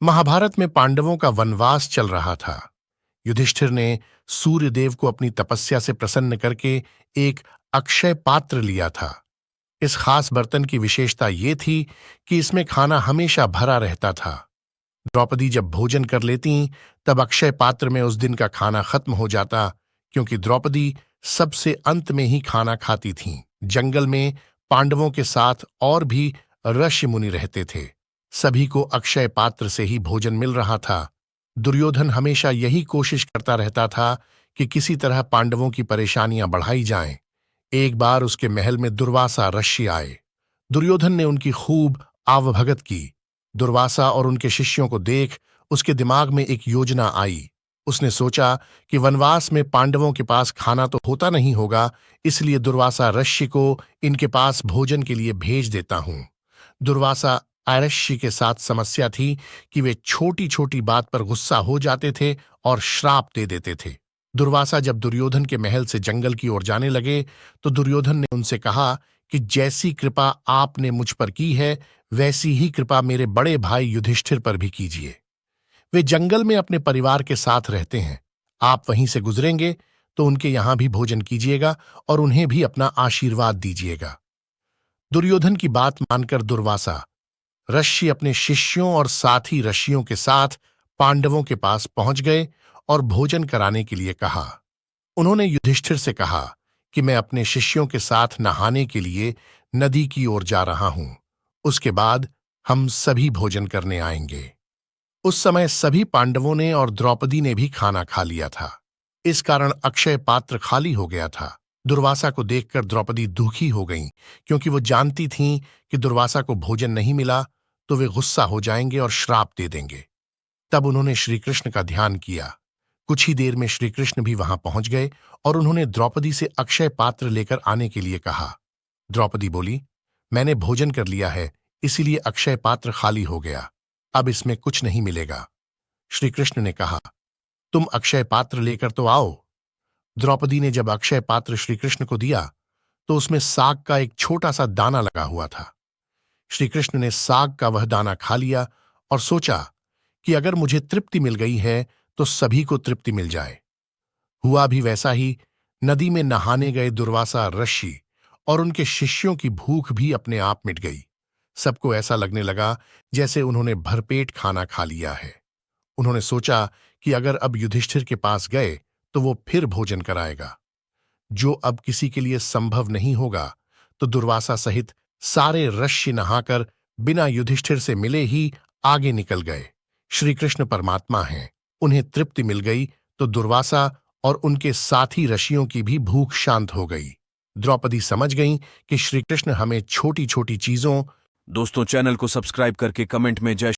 महाभारत में पांडवों का वनवास चल रहा था। युधिष्ठिर ने सूर्यदेव को अपनी तपस्या से प्रसन्न करके एक अक्षय पात्र लिया था। इस खास बर्तन की विशेषता ये थी कि इसमें खाना हमेशा भरा रहता था। द्रौपदी जब भोजन कर लेती, तब अक्षय पात्र में उस दिन का खाना खत्म हो जाता, क्योंकि द्रौपदी सबसे अंत में ही खाना खाती थीं। जंगल में पांडवों के साथ और भी ऋषि मुनि रहते थे। सभी को अक्षय पात्र से ही भोजन मिल रहा था। दुर्योधन हमेशा यही कोशिश करता रहता था कि किसी तरह पांडवों की परेशानियां बढ़ाई जाएं। एक बार उसके महल में दुर्वासा ऋषि आए। दुर्योधन ने उनकी खूब आवभगत की। दुर्वासा और उनके शिष्यों को देख उसके दिमाग में एक योजना आई। उसने सोचा कि वनवास में पांडवों के पास खाना तो होता नहीं होगा, इसलिए दुर्वासा ऋषि को इनके पास भोजन के लिए भेज देता हूं। दुर्वासा ऋषि के साथ समस्या थी कि वे छोटी छोटी बात पर गुस्सा हो जाते थे और श्राप दे देते थे। दुर्वासा जब दुर्योधन के महल से जंगल की ओर जाने लगे, तो दुर्योधन ने उनसे कहा कि जैसी कृपा आपने मुझ पर की है, वैसी ही कृपा मेरे बड़े भाई युधिष्ठिर पर भी कीजिए। वे जंगल में अपने परिवार के साथ रहते हैं। आप वहीं से गुजरेंगे तो उनके यहां भी भोजन कीजिएगा और उन्हें भी अपना आशीर्वाद दीजिएगा। दुर्योधन की बात मानकर दुर्वासा ऋषि अपने शिष्यों और साथी ऋषियों के साथ पांडवों के पास पहुंच गए और भोजन कराने के लिए कहा। उन्होंने युधिष्ठिर से कहा कि मैं अपने शिष्यों के साथ नहाने के लिए नदी की ओर जा रहा हूं। उसके बाद हम सभी भोजन करने आएंगे। उस समय सभी पांडवों ने और द्रौपदी ने भी खाना खा लिया था। इस कारण अक्षय पात्र खाली हो गया था। दुर्वासा को देखकर द्रौपदी दुखी हो गईं, क्योंकि वो जानती थीं कि दुर्वासा को भोजन नहीं मिला तो वे गुस्सा हो जाएंगे और श्राप दे देंगे। तब उन्होंने श्रीकृष्ण का ध्यान किया। कुछ ही देर में श्रीकृष्ण भी वहां पहुंच गए और उन्होंने द्रौपदी से अक्षय पात्र लेकर आने के लिए कहा। द्रौपदी बोली, मैंने भोजन कर लिया है, इसीलिए अक्षय पात्र खाली हो गया। अब इसमें कुछ नहीं मिलेगा। श्रीकृष्ण ने कहा, तुम अक्षय पात्र लेकर तो आओ। द्रौपदी ने जब अक्षय पात्र श्रीकृष्ण को दिया, तो उसमें साग का एक छोटा सा दाना लगा हुआ था। श्रीकृष्ण ने साग का वह दाना खा लिया और सोचा कि अगर मुझे तृप्ति मिल गई है तो सभी को तृप्ति मिल जाए। हुआ भी वैसा ही। नदी में नहाने गए दुर्वासा ऋषि और उनके शिष्यों की भूख भी अपने आप मिट गई। सबको ऐसा लगने लगा जैसे उन्होंने भरपेट खाना खा लिया है। उन्होंने सोचा कि अगर अब युधिष्ठिर के पास गए तो वो फिर भोजन कराएगा। जो अब किसी के लिए संभव नहीं होगा, तो दुर्वासा सहित सारे ऋषि नहाकर बिना युधिष्ठिर से मिले ही आगे निकल गए। श्री कृष्ण परमात्मा हैं, उन्हें तृप्ति मिल गई तो दुर्वासा और उनके साथी ऋषियों की भी भूख शांत हो गई। द्रौपदी समझ गईं कि श्री कृष्ण हमें छोटी छोटी चीजों। दोस्तों, चैनल को सब्सक्राइब करके कमेंट में जय